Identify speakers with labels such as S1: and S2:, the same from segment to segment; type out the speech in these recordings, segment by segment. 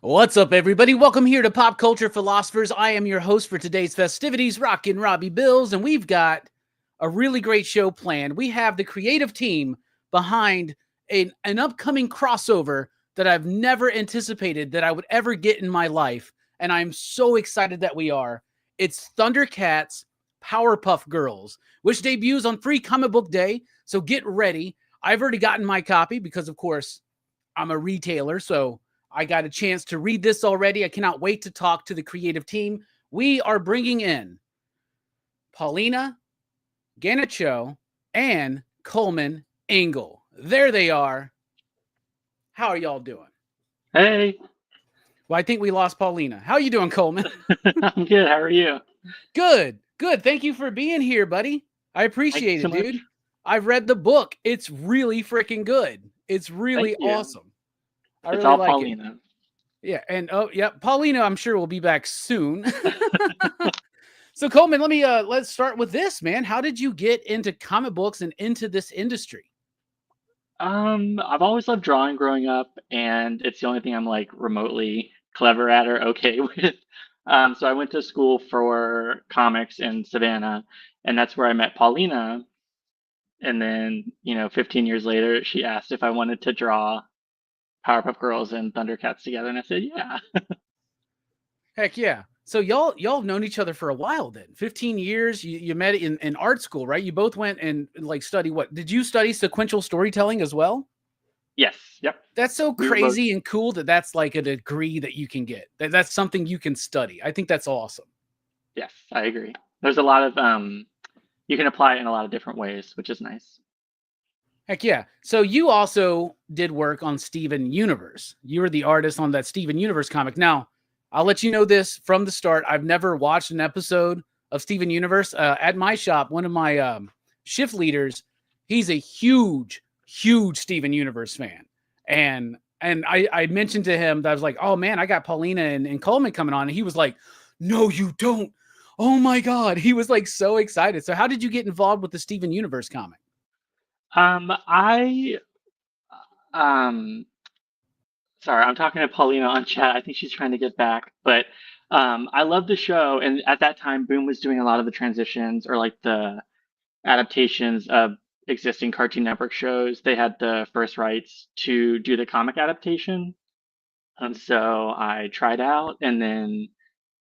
S1: What's up, everybody? Welcome here to Pop Culture Philosophers. I am your host for today's festivities, Rockin Robbie Billups, and we've got a really great show planned. We have the creative team behind an upcoming crossover that I've never anticipated that I would ever get in my life, and I'm so excited that we are. It's Thundercats Powerpuff Girls, which debuts on Free Comic Book Day, so get ready. I've already gotten my copy because, of course, I'm a retailer, so I got a chance to read this already. I cannot wait to talk to the creative team. We are bringing in Paulina Ganucheau and Coleman Engle. There they are. How are y'all doing?
S2: Hey.
S1: Well, I think we lost Paulina. How are you doing, Coleman?
S2: I'm good. How are you?
S1: Good. Thank you for being here, buddy. I appreciate it, dude. I've read the book. It's really freaking good. It's really awesome. I really like
S2: Paulina.
S1: Yeah, and Paulina, I'm sure will be back soon. So Coleman, let's start with this, man. How did you get into comic books and into this industry?
S2: I've always loved drawing growing up, and it's the only thing I'm like remotely clever at or okay with. So I went to school for comics in Savannah, and that's where I met Paulina. And then, 15 years later, she asked if I wanted to draw Powerpuff Girls and Thundercats together, and I said, yeah.
S1: Heck yeah. So y'all have known each other for a while then. 15 years, you met in art school, right? You both went and like study what? Did you study sequential storytelling as well?
S2: Yes. Yep.
S1: That's so crazy and cool that that's like a degree that you can get. That's something you can study. I think that's awesome.
S2: Yes, I agree. There's a lot of you can apply it in a lot of different ways, which is nice.
S1: Heck yeah. So you also did work on Steven Universe. You were the artist on that Steven Universe comic. Now, I'll let you know this from the start. I've never watched an episode of Steven Universe. At my shop, one of my shift leaders, he's a huge Steven Universe fan. And I mentioned to him that I was like, oh man, I got Paulina and Coleman coming on. And he was like, no, you don't. Oh my God. He was like so excited. So how did you get involved with the Steven Universe comic?
S2: Sorry, I'm talking to Paulina on chat. I think she's trying to get back, but I love the show. And at that time, Boom was doing a lot of the transitions or like the adaptations of existing Cartoon Network shows. They had the first rights to do the comic adaptation. And so I tried out, and then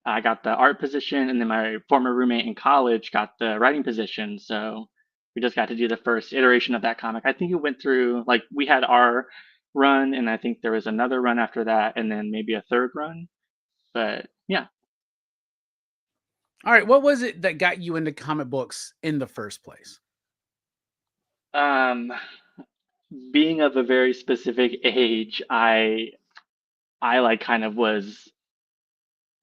S2: I got the art position, and then my former roommate in college got the writing position. So we just got to do the first iteration of that comic. I think it went through, like, we had our run, and I think there was another run after that, and then maybe a third run. But yeah.
S1: All right. What was it that got you into comic books in the first place?
S2: Being of a very specific age, I like kind of was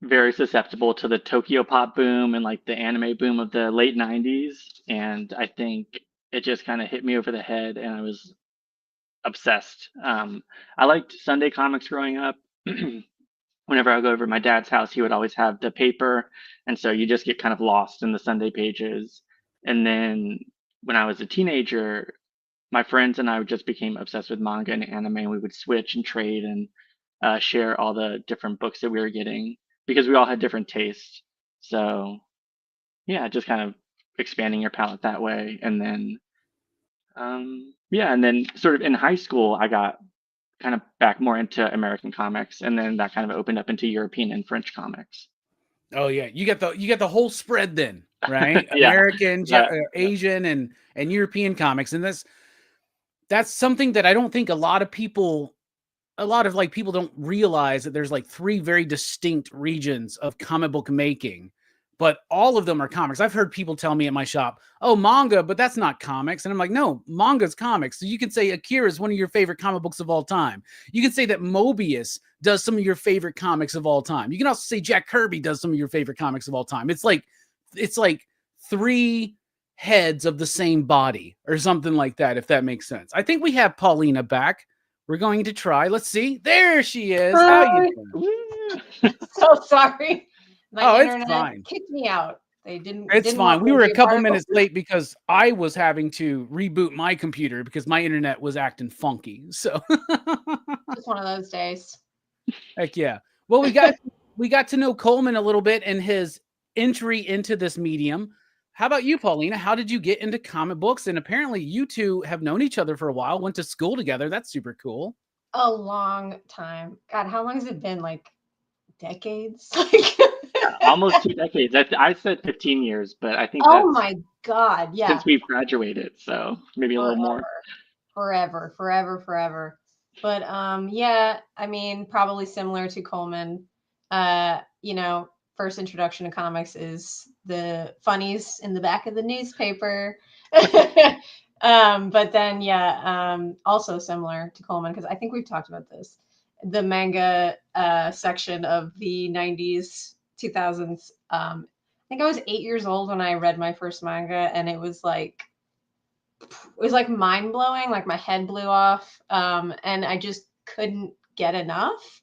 S2: very susceptible to the Tokyo pop boom and like the anime boom of the late 90s. And I think it just kind of hit me over the head, and I was obsessed. I liked Sunday comics growing up. Whenever I go over to my dad's house, he would always have the paper. And so you just get kind of lost in the Sunday pages. And then when I was a teenager, my friends and I just became obsessed with manga and anime, and we would switch and trade and share all the different books that we were getting because we all had different tastes. So yeah, just kind of expanding your palette that way. And then and then sort of in high school, I got kind of back more into American comics, and then that kind of opened up into European and French comics.
S1: Oh yeah, you get the whole spread then, right?
S2: Yeah.
S1: American, Asian, and European comics, and that's something that I don't think a lot of people don't realize, that there's like three very distinct regions of comic book making, but all of them are comics. I've heard people tell me at my shop, oh, manga, but that's not comics. And I'm like, no, manga's comics. So you can say Akira is one of your favorite comic books of all time. You can say that Mobius does some of your favorite comics of all time. You can also say Jack Kirby does some of your favorite comics of all time. It's like three heads of the same body or something like that, if that makes sense. I think we have Paulina back. We're going to try. Let's see. There she is.
S3: Hi.
S1: How you doing?
S3: So sorry. My internet
S1: fine.
S3: kicked me out. They didn't.
S1: It's
S3: didn't
S1: fine.
S3: want
S1: We
S3: me
S1: were
S3: to
S1: a
S3: be
S1: couple
S3: part of
S1: minutes
S3: it.
S1: late because I was having to reboot my computer because my internet was acting funky. So
S3: Just one of those days.
S1: heck yeah. Well, we got to know Coleman a little bit and his entry into this medium. How about you, Paulina? How did you get into comic books? And apparently you two have known each other for a while, went to school together. That's super cool.
S3: A long time. God, how long has it been? Like decades?
S2: Almost 2 decades. I said 15 years, but I think
S3: Oh
S2: that's
S3: my God. Yeah.
S2: since we've graduated, so maybe a little more.
S3: Forever. But yeah, I mean, probably similar to Coleman. First introduction to comics is the funnies in the back of the newspaper. But then also similar to Coleman, because I think we've talked about this. The manga section of the 90s, 2000s. I think I was 8 years old when I read my first manga, and it was like mind blowing. Like my head blew off, and I just couldn't get enough.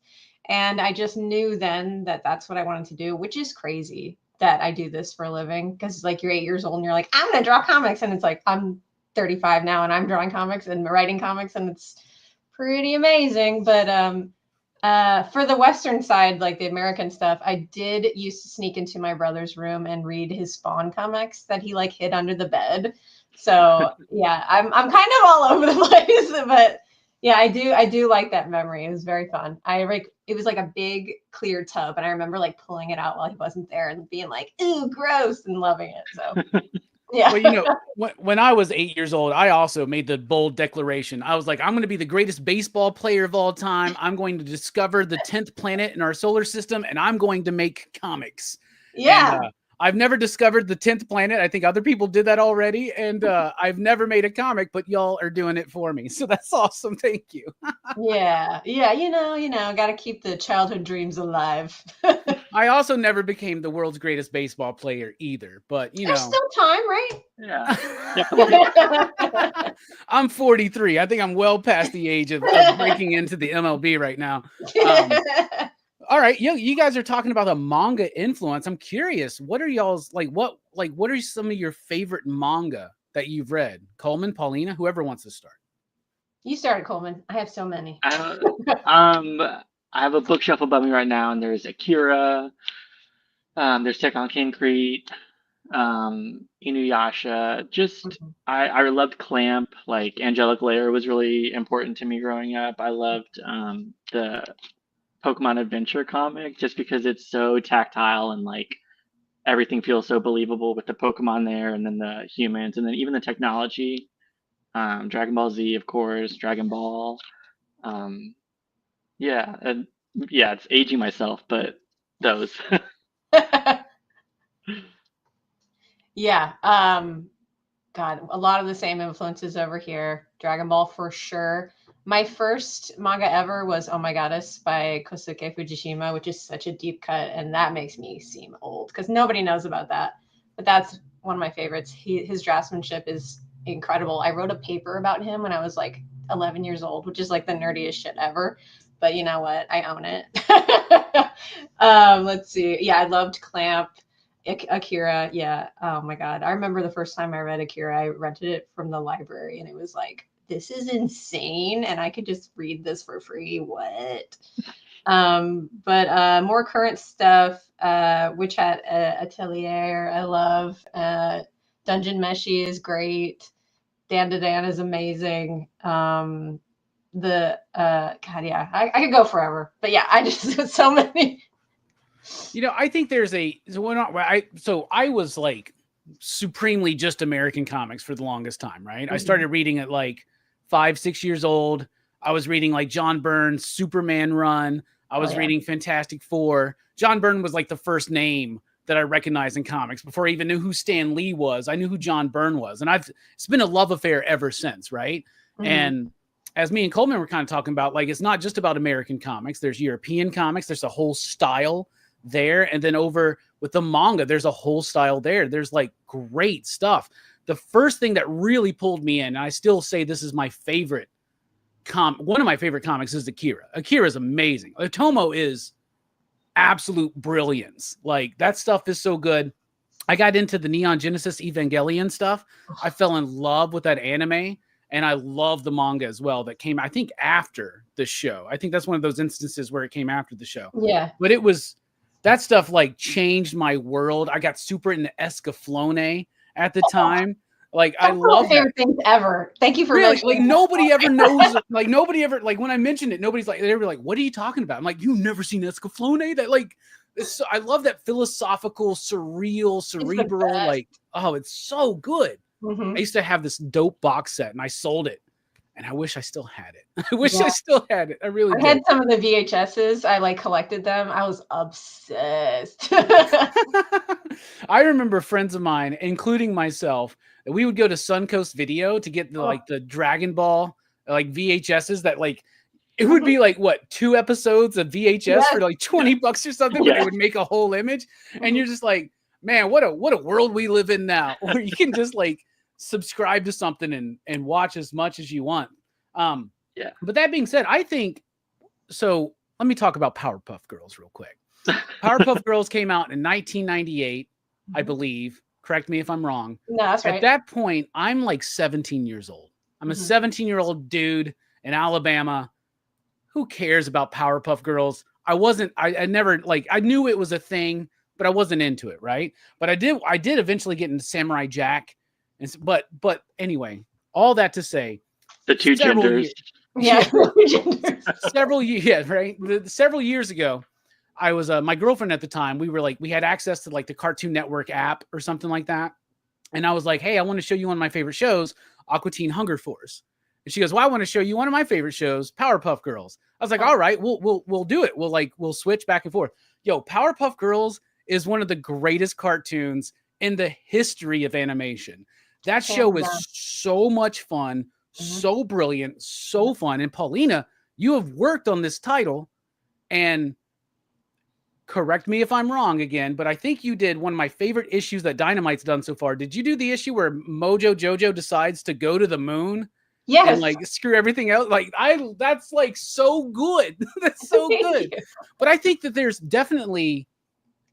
S3: And I just knew then that that's what I wanted to do, which is crazy that I do this for a living. Because like you're 8 years old and you're like, I'm gonna draw comics, and it's like I'm 35 now and I'm drawing comics and writing comics, and it's pretty amazing. But for the Western side, like the American stuff, I did used to sneak into my brother's room and read his Spawn comics that he like hid under the bed. So yeah, I'm kind of all over the place, but yeah, I do like that memory. It was very fun. It was like a big clear tub, and I remember like pulling it out while he wasn't there and being like, "Ooh, gross," and loving it. So yeah.
S1: Well, when I was 8 years old, I also made the bold declaration. I was like, I'm going to be the greatest baseball player of all time. I'm going to discover the 10th planet in our solar system, and I'm going to make comics.
S3: Yeah.
S1: And, I've never discovered the 10th planet. I think other people did that already. And I've never made a comic, but y'all are doing it for me. So that's awesome. Thank you.
S3: Yeah. Got to keep the childhood dreams alive.
S1: I also never became the world's greatest baseball player either, but
S3: There's still time, right?
S2: Yeah.
S1: I'm 43. I think I'm well past the age of breaking into the MLB right now. All right, you guys are talking about a manga influence. I'm curious, what are y'all's what are some of your favorite manga that you've read? Coleman, Paulina, whoever wants to start.
S3: You started, Coleman. I have so many.
S2: I have a bookshelf above me right now, and there's Akira, there's Tekken Concrete, Inuyasha. Just I loved Clamp. Like Angelic Layer was really important to me growing up. I loved the Pokemon Adventure comic just because it's so tactile and like everything feels so believable with the Pokemon there, and then the humans, and then even the technology. Dragon Ball Z, of course, Dragon Ball. Yeah, and yeah, it's aging myself, but those.
S3: Yeah. God, a lot of the same influences over here. Dragon Ball for sure. My first manga ever was Oh My Goddess by Kosuke Fujishima, which is such a deep cut, and that makes me seem old because nobody knows about that. But that's one of my favorites. His draftsmanship is incredible. I wrote a paper about him when I was like 11 years old, which is like the nerdiest shit ever. But you know what? I own it. Let's see. Yeah, I loved Clamp. Akira, yeah. Oh my God. I remember the first time I read Akira, I rented it from the library, and it was like, this is insane, and I could just read this for free. What? But more current stuff, Witch Hat Atelier, I love. Dungeon Meshi is great. Dan to Dan is amazing. God, yeah, I could go forever, but yeah, I just so many.
S1: I think there's I was like supremely just American comics for the longest time, right? I started reading at like 5-6 years old. I was reading like John Byrne's Superman run. I was reading Fantastic Four. John Byrne was like the first name that I recognized in comics before I even knew who Stan Lee was. I knew who John Byrne was. And it's been a love affair ever since, right? And as me and Coleman were kind of talking about, like, it's not just about American comics. There's European comics. There's a whole style there. And then over with the manga, there's a whole style there. There's like great stuff. The first thing that really pulled me in, and I still say this is my favorite one of my favorite comics, is Akira. Akira is amazing. Otomo is absolute brilliance. Like, that stuff is so good. I got into the Neon Genesis Evangelion stuff. I fell in love with that anime. And I love the manga as well that came, I think, after the show. I think that's one of those instances where it came after the show.
S3: Yeah.
S1: But it was, that stuff like changed my world. I got super into Escaflowne at the time. Like, I
S3: That's one of
S1: love
S3: my favorite things ever. Thank you for
S1: really,
S3: mentioning
S1: like
S3: that.
S1: nobody ever knows, like nobody ever, like when I mentioned it, nobody's like, they were like, what are you talking about? I'm like, you've never seen Escaflowne? That like, it's so, I love that philosophical, surreal, cerebral,
S3: best.
S1: like, oh, it's so good.
S3: Mhm.
S1: I used to have this dope box set and I sold it. And I wish I still had it. I wish
S3: Yeah.
S1: I still had it. I really
S3: I
S1: did.
S3: had some of the VHSs. I like collected them. I was obsessed.
S1: I remember friends of mine, including myself, that we would go to Suncoast Video to get the like the Dragon Ball like VHSs that like it would be like what 2 episodes of VHS
S3: Yes.
S1: for like $20 or something, but
S2: Yeah.
S1: they would make a whole image, and you're just like, man, what a world we live in now, where you can just like subscribe to something and watch as much as you want.
S2: Yeah.
S1: But that being said, I think so. Let me talk about Powerpuff Girls real quick. Powerpuff Girls came out in 1998, I believe. Correct me if I'm wrong.
S3: No, that's right.
S1: At that point, I'm like 17 years old. I'm a 17-year-old dude in Alabama. Who cares about Powerpuff Girls? I never like, I knew it was a thing, but I wasn't into it, right? But I did eventually get into Samurai Jack. But anyway, all that to say,
S2: The two genders.
S3: Yeah.
S1: several years, yeah, right? Several years ago, I was my girlfriend at the time. We had access to like the Cartoon Network app or something like that, and I was like, "Hey, I want to show you one of my favorite shows, Aqua Teen Hunger Force." And she goes, "Well, I want to show you one of my favorite shows, Powerpuff Girls." I was like, "All right, we'll do it. We'll switch back and forth." Yo, Powerpuff Girls is one of the greatest cartoons in the history of animation. That show is so much fun. So brilliant, so fun. And Paulina, you have worked on this title, and correct me if I'm wrong again, but I think you did one of my favorite issues that Dynamite's done so far. Did you do the issue where Mojo Jojo decides to go to the moon?
S3: Yes.
S1: And like screw everything else? Like that's like so good. That's so good. But I think that there's definitely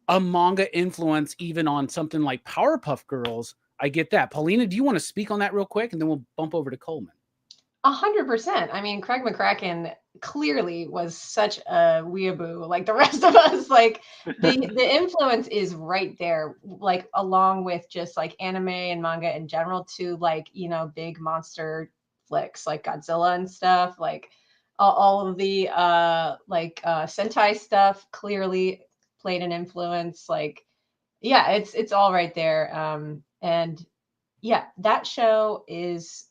S1: a manga influence even on something like Powerpuff Girls. I get that. Paulina, do you want to speak on that real quick? And then we'll bump over to Coleman.
S3: 100%. I mean, Craig McCracken clearly was such a weeaboo like the rest of us. Like the influence is right there, like along with just like anime and manga in general to like, big monster flicks like Godzilla and stuff. Like all of the Sentai stuff clearly played an influence. Like, yeah, it's all right there. And yeah, that show has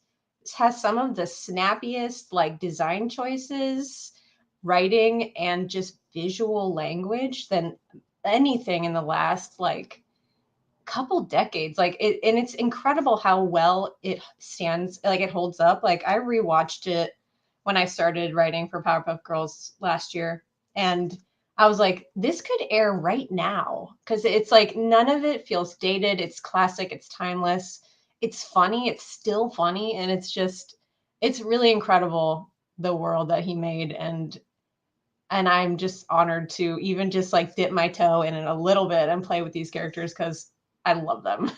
S3: some of the snappiest like design choices, writing, and just visual language than anything in the last like couple decades. Like and it's incredible how well it stands, like it holds up. Like I rewatched it when I started writing for Powerpuff Girls last year, and I was like, this could air right now, because it's like none of it feels dated. It's classic, it's timeless, it's funny, it's still funny, and it's really incredible, the world that he made. And I'm just honored to even just like dip my toe in it a little bit and play with these characters because I love them.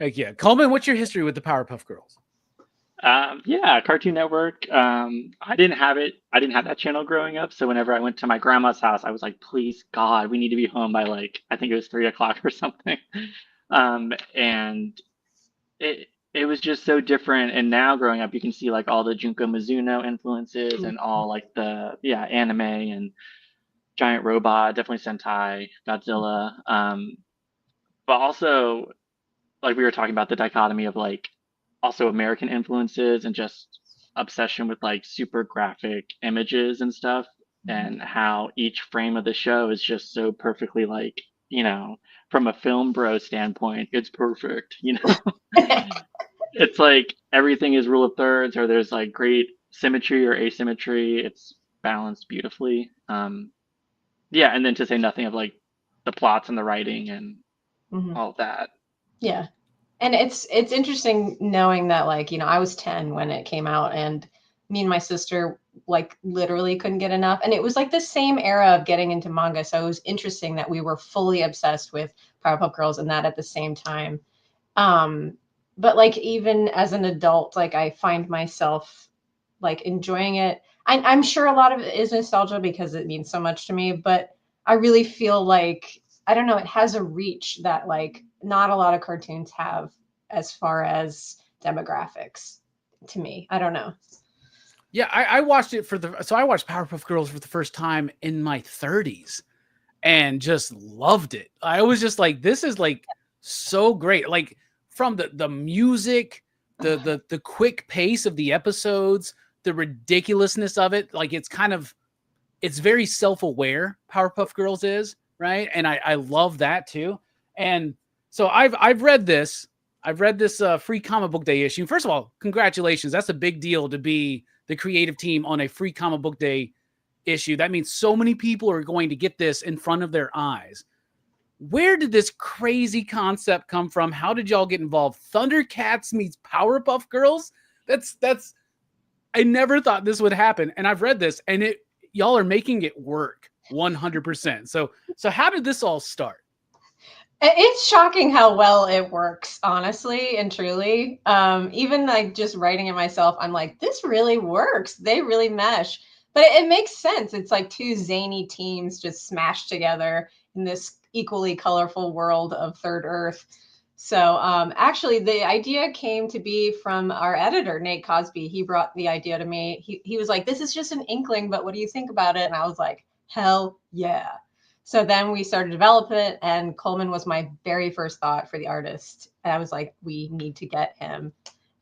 S1: Heck yeah. Coleman, what's your history with the Powerpuff Girls?
S2: Yeah, Cartoon Network. I didn't have it. I didn't have that channel growing up. So whenever I went to my grandma's house, I was like, please, God, we need to be home by like, I think it was 3 o'clock or something. And it was just so different. And now growing up, you can see like all the Junko Mizuno influences and all like the, anime and giant robot, definitely Sentai, Godzilla. But also, like we were talking about the dichotomy of like also American influences and just obsession with like super graphic images and stuff, and how each frame of the show is just so perfectly like, from a film bro standpoint, it's perfect, It's like everything is rule of thirds, or there's like great symmetry or asymmetry. It's balanced beautifully. Yeah, and then to say nothing of like the plots and the writing and all of that.
S3: Yeah. And it's interesting knowing that, like, I was 10 when it came out, and me and my sister like literally couldn't get enough. And it was like the same era of getting into manga. So it was interesting that we were fully obsessed with Powerpuff Girls and that at the same time. but like even as an adult, like I find myself like enjoying it. I'm sure a lot of it is nostalgia because it means so much to me, but I really feel like, I don't know, it has a reach that like not a lot of cartoons have as far as demographics to me. I don't know.
S1: Yeah, I watched it so I watched Powerpuff Girls for the first time in my 30s and just loved it. I was just like, this is like so great. Like from the music, the quick pace of the episodes, the ridiculousness of it. Like it's very self-aware, Powerpuff Girls is, right? And I love that too. And so I've read this. I've read this free comic book day issue. First of all, congratulations. That's a big deal to be the creative team on a free comic book day issue. That means so many people are going to get this in front of their eyes. Where did this crazy concept come from? How did y'all get involved? Thundercats meets Powerpuff Girls? That's I never thought this would happen. And I've read this and y'all are making it work 100%. So how did this all start?
S3: It's shocking how well it works, honestly and truly. Even like just writing it myself, I'm like, this really works. They really mesh. But it makes sense. It's like two zany teams just smashed together in this equally colorful world of Third Earth. So actually, the idea came to be from our editor, Nate Cosby. He brought the idea to me. He was like, this is just an inkling, but what do you think about it? And I was like, hell yeah. So then we started developing it, and Coleman was my very first thought for the artist. And I was like, we need to get him.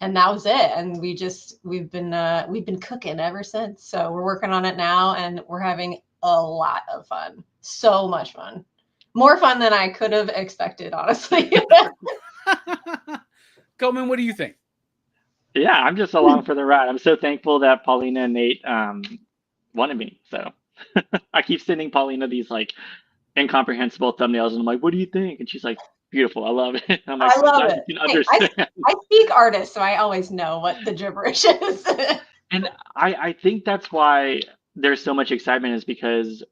S3: And that was it. And we've been cooking ever since. So we're working on it now, and we're having a lot of fun. So much fun. More fun than I could have expected, honestly.
S1: Coleman, what do you think?
S2: Yeah, I'm just along for the ride. I'm so thankful that Paulina and Nate wanted me. So I keep sending Paulina these like incomprehensible thumbnails, and I'm like, "What do you think?" And she's like, "Beautiful, I love it." I'm like,
S3: I love
S2: "Glad
S3: it.
S2: you can understand."
S3: I speak artist, so I always know what the gibberish is.
S2: And I think that's why there's so much excitement is because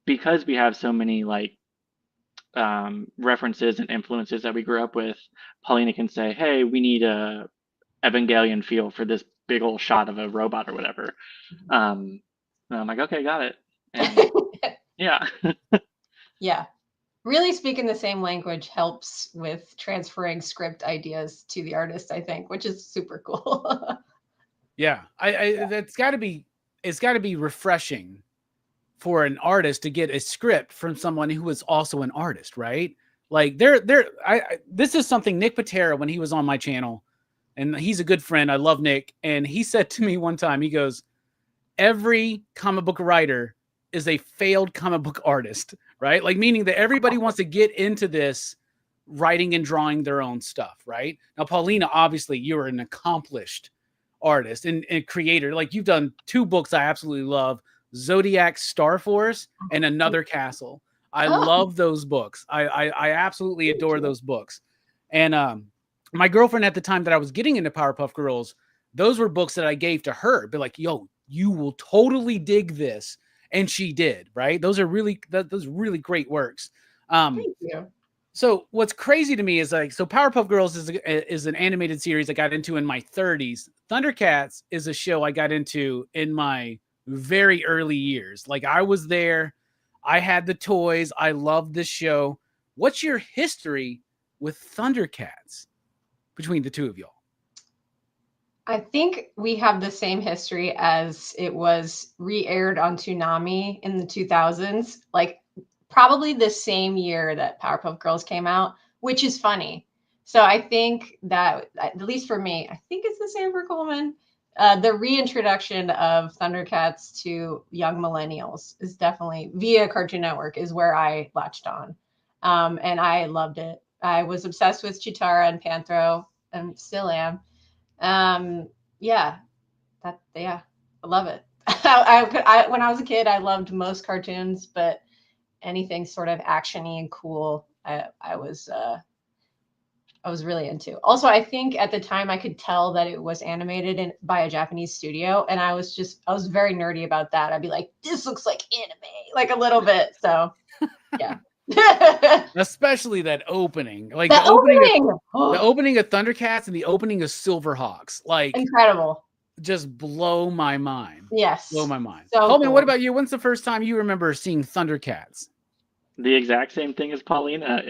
S2: we have so many like references and influences that we grew up with. Paulina can say, "Hey, we need a Evangelion feel for this big old shot of a robot or whatever." And I'm like, "Okay, got it." And yeah.
S3: Yeah. Really speaking the same language helps with transferring script ideas to the artist, I think, which is super cool.
S1: Yeah, it's got to be refreshing for an artist to get a script from someone who is also an artist, right? Like this is something Nick Patera, when he was on my channel, and he's a good friend. I love Nick. And he said to me one time, he goes, every comic book writer is a failed comic book artist, right? Like meaning that everybody wants to get into this writing and drawing their own stuff, right? Now, Paulina, obviously you're an accomplished artist and creator. Like you've done 2 books I absolutely love, Zodiac Star Force and Another Castle. I love those books. I absolutely adore those books. And my girlfriend at the time that I was getting into Powerpuff Girls, those were books that I gave to her. Be like, yo, you will totally dig this. And she did, right? Those are really great works.
S3: Thank you.
S1: So what's crazy to me is like, so Powerpuff Girls is an animated series I got into in my 30s. Thundercats is a show I got into in my very early years. Like I was there. I had the toys. I loved this show. What's your history with Thundercats between the two of y'all?
S3: I think we have the same history as it was re-aired on Toonami in the 2000s, like probably the same year that Powerpuff Girls came out, which is funny. So I think that, at least for me, I think it's the same for Coleman. The reintroduction of Thundercats to young millennials is definitely via Cartoon Network is where I latched on. And I loved it. I was obsessed with Chitara and Panthro and still am. Yeah, I love it. When I was a kid, I loved most cartoons, but anything sort of actiony and cool, I was really into. Also, I think at the time I could tell that it was animated by a Japanese studio, and I was very nerdy about that. I'd be like, this looks like anime, like a little bit. So yeah.
S1: Especially that opening. Like
S3: the opening.
S1: the opening of Thundercats and the opening of Silverhawks. Like
S3: Incredible.
S1: just blow my mind.
S3: Yes.
S1: Blow my mind.
S3: So
S1: Coleman,
S3: cool.
S1: what about you? When's the first time you remember seeing Thundercats?
S2: The exact same thing as Paulina.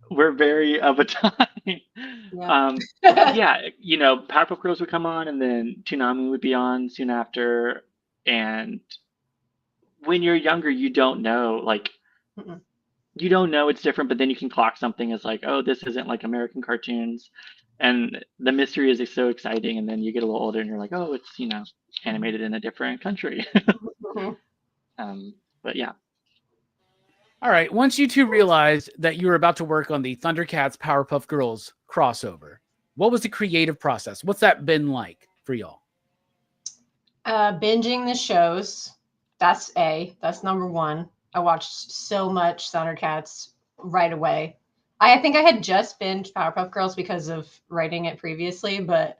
S2: We're very of a time.
S3: Yeah.
S2: Yeah, Powerpuff Girls would come on, and then Toonami would be on soon after. And when you're younger, you don't know,
S3: Mm-mm.
S2: you don't know it's different, but then you can clock something as like, oh, this isn't like American cartoons, and the mystery is so exciting. And then you get a little older, and you're like, oh, it's animated in a different country. But yeah.
S1: All right. Once you two realized that you were about to work on the Thundercats Powerpuff Girls crossover, what was the creative process? What's that been like for y'all?
S3: Binging the shows. That's number one. I watched so much Thundercats right away. I think I had just binged Powerpuff Girls because of writing it previously, but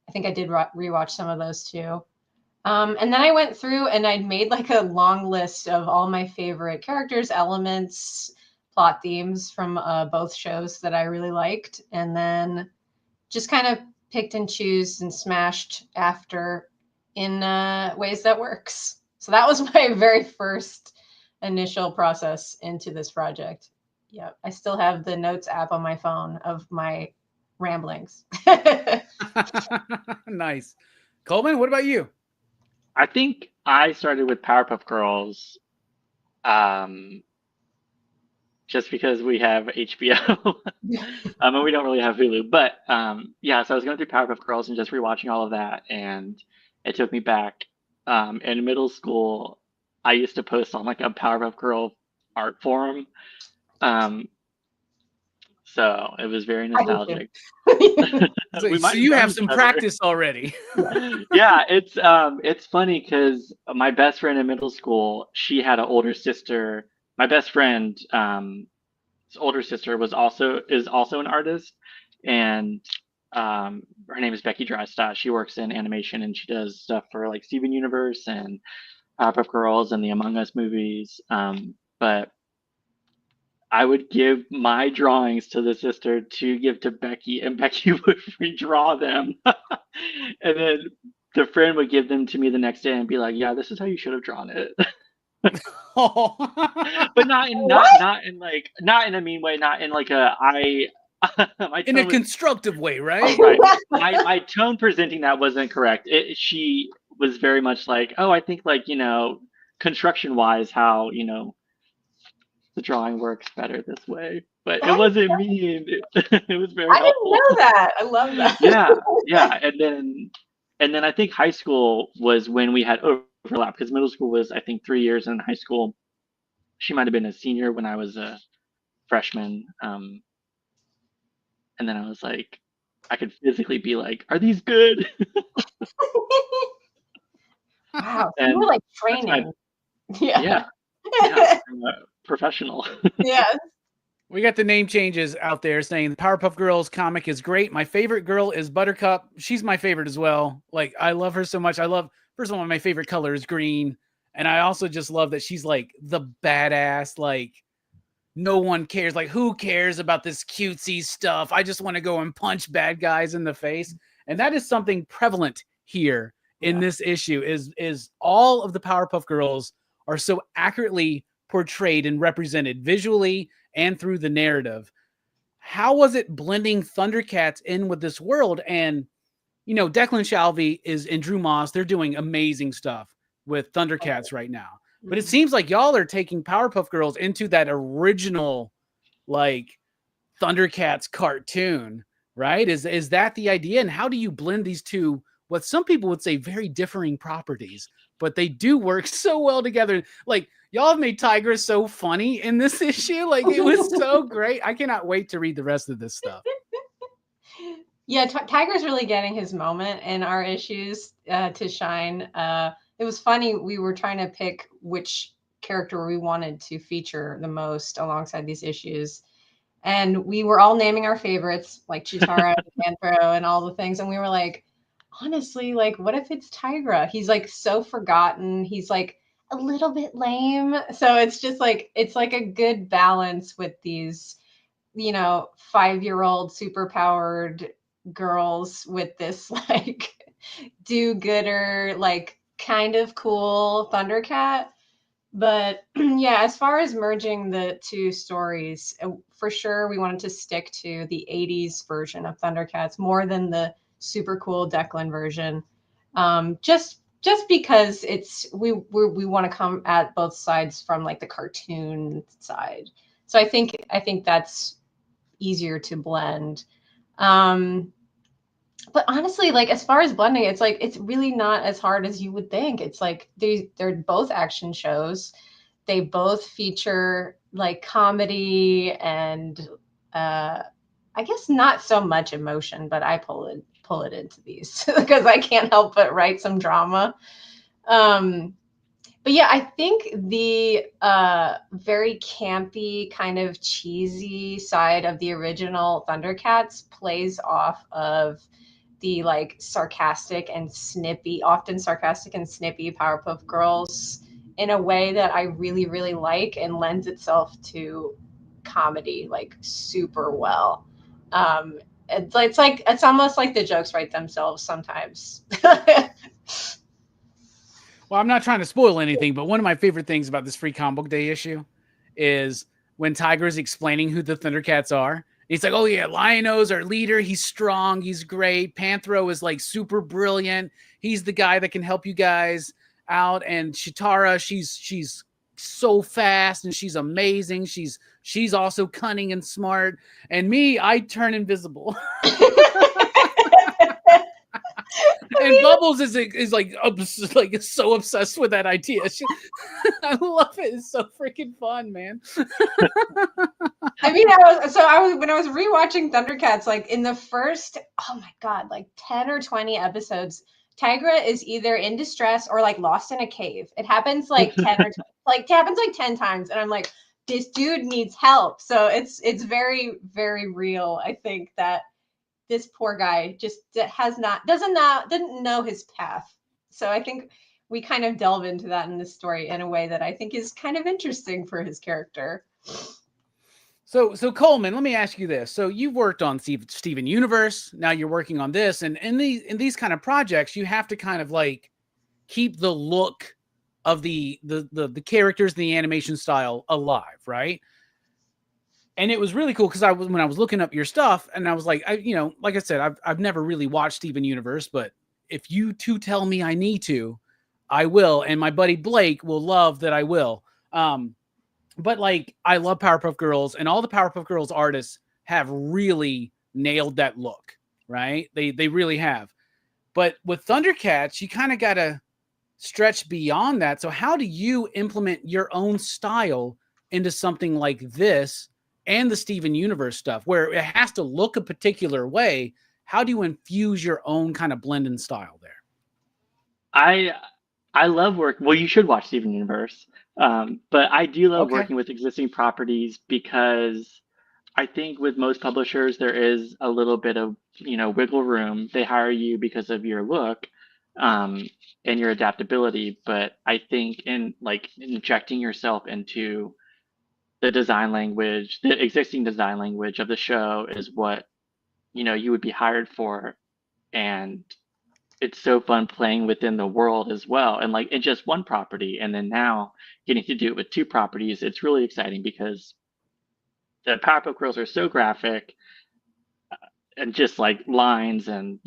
S3: I think I did rewatch some of those too. And then I went through and I'd made like a long list of all my favorite characters, elements, plot themes from both shows that I really liked. And then just kind of picked and choose and smashed after in ways that works. So that was my very first initial process into this project. Yeah, I still have the notes app on my phone of my ramblings.
S1: Nice. Coleman, what about you?
S2: I think I started with Powerpuff Girls just because we have HBO. And we don't really have Hulu. But yeah, so I was going through Powerpuff Girls and just rewatching all of that, and it took me back. In middle school, I used to post on like a Powerpuff Girl art forum. So it was very nostalgic.
S1: So you have some practice already.
S2: Yeah, it's funny because my best friend in middle school, she had an older sister. My best friend's older sister is also an artist, and her name is Becky Drysdale. She works in animation, and she does stuff for like Steven Universe and Powerpuff Girls and the Among Us movies. But I would give my drawings to the sister to give to Becky, and Becky would redraw them. And then the friend would give them to me the next day and be like, "Yeah, this is how you should have drawn it." But not in a mean way, not in like
S1: in a constructive way, right?
S2: Right. My tone presenting that wasn't correct. She was very much like, "Oh, I think like, construction wise, how, the drawing works better this way." But it wasn't mean. It was very helpful.
S3: I didn't know that. I love that.
S2: Yeah. And then I think high school was when we had overlap, because middle school was, I think, 3 years, and high school, she might have been a senior when I was a freshman. And then I was like, I could physically be like, "Are these good?"
S3: Wow, you were like training.
S2: Yeah. I'm a professional.
S3: Yes.
S1: We got the name changes out there saying the Powerpuff Girls comic is great. My favorite girl is Buttercup. She's my favorite as well. Like, I love her so much. First of all, my favorite color is green. And I also just love that she's like the badass, like no one cares. Like, who cares about this cutesy stuff? I just want to go and punch bad guys in the face. And that is something prevalent here in this issue is all of the Powerpuff Girls are so accurately portrayed and represented visually and through the narrative. How was it blending Thundercats in with this world? And, Declan Shalvey and Drew Moss, they're doing amazing stuff with Thundercats right now. But it seems like y'all are taking Powerpuff Girls into that original, like, Thundercats cartoon, right? Is that the idea? And how do you blend these two, what some people would say very differing properties, but they do work so well together? Like, y'all have made Tiger so funny in this issue. Like, it was so great. I cannot wait to read the rest of this stuff.
S3: Yeah, Tiger's really getting his moment in our issues to shine. It was funny. We were trying to pick which character we wanted to feature the most alongside these issues. And we were all naming our favorites, like Chitara and Panthro and all the things. And we were like, honestly, like, what if it's Tigra? He's like so forgotten. He's like a little bit lame. So it's just like, it's like a good balance with these, 5-year-old superpowered girls with this like do-gooder, like kind of cool Thundercat. But yeah, as far as merging the two stories, for sure we wanted to stick to the 80s version of Thundercats more than the super cool Declan version. Just because we want to come at both sides from like the cartoon side. So I think that's easier to blend. But honestly, like as far as blending, it's like it's really not as hard as you would think. It's like they're both action shows. They both feature like comedy and I guess not so much emotion, but I pull it into these because I can't help but write some drama. But yeah, I think the very campy, kind of cheesy side of the original Thundercats plays off of the like often sarcastic and snippy Powerpuff Girls in a way that I really, really like and lends itself to comedy like super well. It's almost like the jokes write themselves sometimes.
S1: Well, I'm not trying to spoil anything, but one of my favorite things about this Free Comic Book Day issue is when Tiger is explaining who the Thundercats are. He's like, oh yeah, Lion-O's our leader. He's strong. He's great. Panthro is like super brilliant. He's the guy that can help you guys out. And Chitara, she's so fast and she's amazing. She's also cunning and smart. And me, I turn invisible. And Bubbles is like so obsessed with that idea. I love it. It's so freaking fun, man.
S3: I mean, when I was rewatching Thundercats, like in the first, oh my god, like 10 or 20 episodes, Tigra is either in distress or like lost in a cave. It happens like 10 or like it happens like 10 times, and I'm like, this dude needs help. So it's very, very real. I think that this poor guy just didn't know his path. So I think we kind of delve into that in this story in a way that I think is kind of interesting for his character.
S1: So Coleman, let me ask you this. So you've worked on Steven Universe. Now you're working on this, and in these kind of projects, you have to kind of like keep the look of the characters, the animation style alive, right? And it was really cool because when I was looking up your stuff, and I was like, like I said, I've never really watched Steven Universe, but if you two tell me I need to, I will, and my buddy Blake will love that I will. But like, I love Powerpuff Girls, and all the Powerpuff Girls artists have really nailed that look, right? They really have. But with Thundercats, you kind of got to stretch beyond that. So how do you implement your own style into something like this and the Steven Universe stuff, where it has to look a particular way? How do you infuse your own kind of blend and style there?
S2: I love work. Well, you should watch Steven Universe. But I do love
S1: Okay.
S2: working with existing properties because I think with most publishers there is a little bit of wiggle room. They hire you because of your look and your adaptability. But I think in like injecting yourself into the design language, the existing design language of the show is what you would be hired for, and it's so fun playing within the world as well, and like in just one property, and then now getting to do it with two properties. It's really exciting because the Powerpuff Girls are so graphic and just like lines and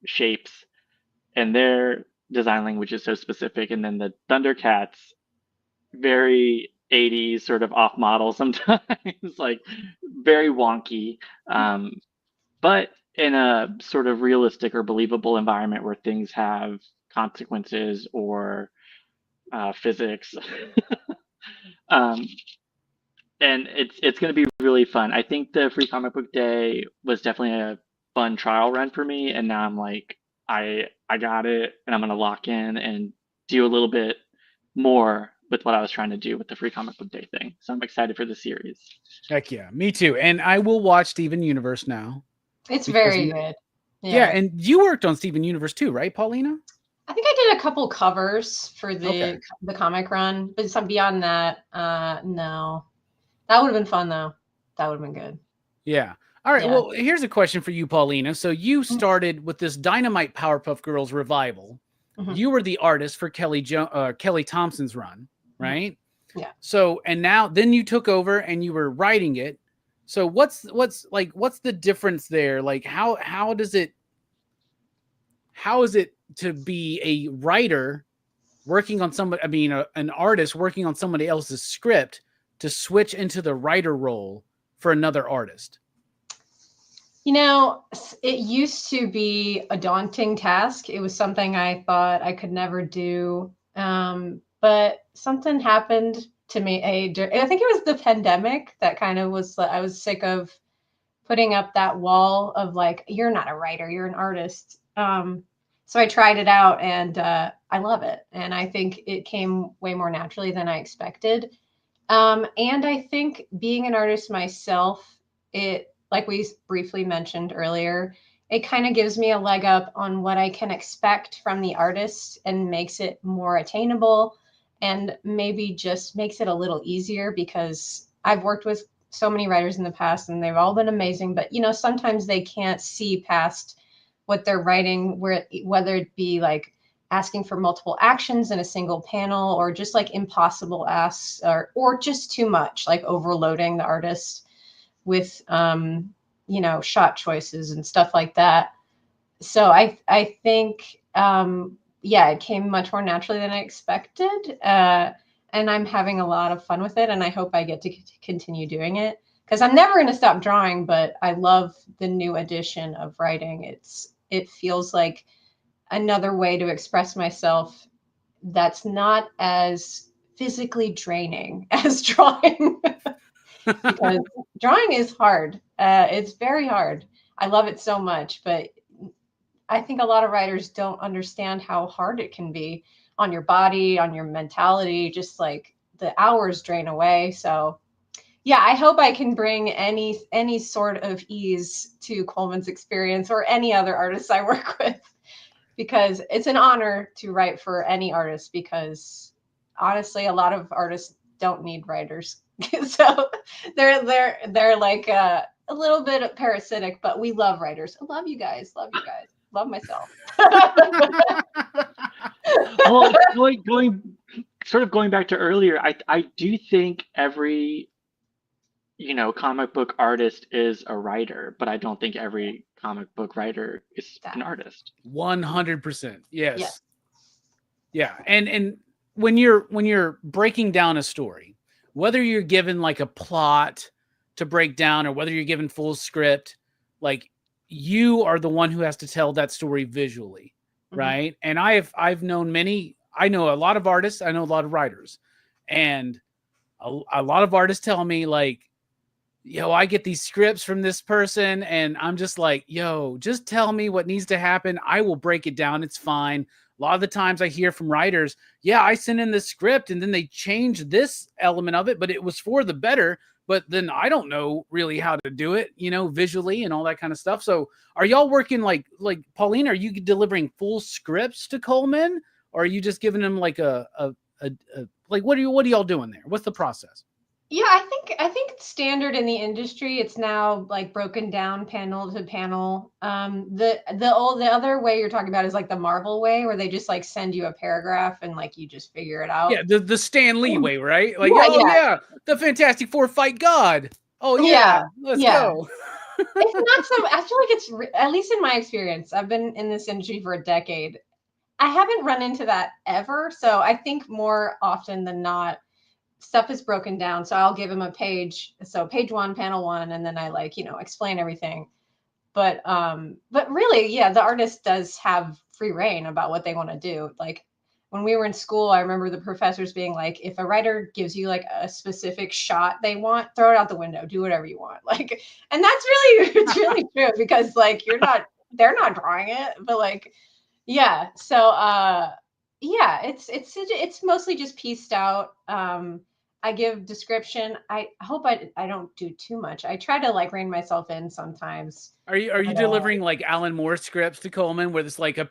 S2: shapes, and their design language is so specific, and then the Thundercats, very 80s sort of off model sometimes, like very wonky, but in a sort of realistic or believable environment where things have consequences or physics. And it's going to be really fun. I think the Free Comic Book Day was definitely a fun trial run for me, and now I'm like, I got it, and I'm going to lock in and do a little bit more with what I was trying to do with the Free Comic Book Day thing. So I'm excited for the series.
S1: Heck yeah, me too. And I will watch Steven Universe now.
S3: It's very good.
S1: Yeah, and you worked on Steven Universe too, right, Paulina?
S3: I think I did a couple covers for the comic run, but some beyond that, no. That would have been fun though. That would have been good.
S1: Yeah. All right.
S3: Yeah.
S1: Well, here's a question for you, Paulina. So you started with this Dynamite Powerpuff Girls revival.
S3: Mhm.
S1: You were the artist for Kelly Thompson's run, right?
S3: Yeah.
S1: So, and now then you took over and you were writing it. So what's the difference there? Like how is it to be a writer working on an artist working on somebody else's script to switch into the writer role for another artist?
S3: You know, it used to be a daunting task. It was something I thought I could never do. But something happened to me. I think it was the pandemic that kind of was, I was sick of putting up that wall of like, you're not a writer, you're an artist. So I tried it out and I love it. And I think it came way more naturally than I expected. And I think being an artist myself, it, like we briefly mentioned earlier, it kind of gives me a leg up on what I can expect from the artist and makes it more attainable and maybe just makes it a little easier because I've worked with so many writers in the past and they've all been amazing, but you know, sometimes they can't see past what they're writing, whether it be like asking for multiple actions in a single panel or just like impossible asks or just too much, like overloading the artist with you know, shot choices and stuff like that. So I think yeah, it came much more naturally than I expected. And I'm having a lot of fun with it and I hope I get to continue doing it because I'm never going to stop drawing, but I love the new edition of writing. It feels like another way to express myself that's not as physically draining as drawing. Because drawing is hard. It's very hard. I love it so much, but I think a lot of writers don't understand how hard it can be on your body, on your mentality, just like the hours drain away. So yeah, I hope I can bring any sort of ease to Coleman's experience or any other artists I work with, because it's an honor to write for any artist because honestly, a lot of artists don't need writers. So they're like a little bit parasitic, but we love writers. I love you guys. Love you guys. Love myself.
S2: Well, going back to earlier, I do think every, you know, comic book artist is a writer, but I don't think every comic book writer is an artist.
S1: 100%. Yes.
S3: Yes.
S1: Yeah. And when you're breaking down a story, whether you're given like a plot to break down or whether you're given full script, like you are the one who has to tell that story visually. Mm-hmm. Right. And I've known I know a lot of artists, I know a lot of writers, and a lot of artists tell me like, yo, I get these scripts from this person and I'm just like, yo, just tell me what needs to happen. I will break it down. It's fine. A lot of the times I hear from writers, yeah, I sent in the script and then they changed this element of it, but it was for the better. But then I don't know really how to do it, you know, visually and all that kind of stuff. So are y'all working like Paulina, are you delivering full scripts to Coleman? Or are you just giving them like like, what are y'all doing there? What's the process?
S3: Yeah, I think it's standard in the industry. It's now like broken down panel to panel. The other way you're talking about is like the Marvel way, where they just like send you a paragraph and like you just figure it out.
S1: Yeah, the Stan Lee way, right? Like, yeah, the Fantastic Four fight God. Oh yeah, let's go.
S3: It's not so. I feel like it's at least in my experience. I've been in this industry for a decade. I haven't run into that ever. So I think more often than not, stuff is broken down. So I'll give him a page. So page 1, panel 1, and then I like, you know, explain everything. But really, yeah, the artist does have free reign about what they want to do. Like when we were in school, I remember the professors being like, if a writer gives you like a specific shot they want, throw it out the window, do whatever you want. Like, and that's really, it's really true because like they're not drawing it, but like, yeah. So, yeah, it's mostly just pieced out. I give description. I hope I don't do too much. I try to like rein myself in sometimes.
S1: Are you delivering like Alan Moore scripts to Coleman where it's like a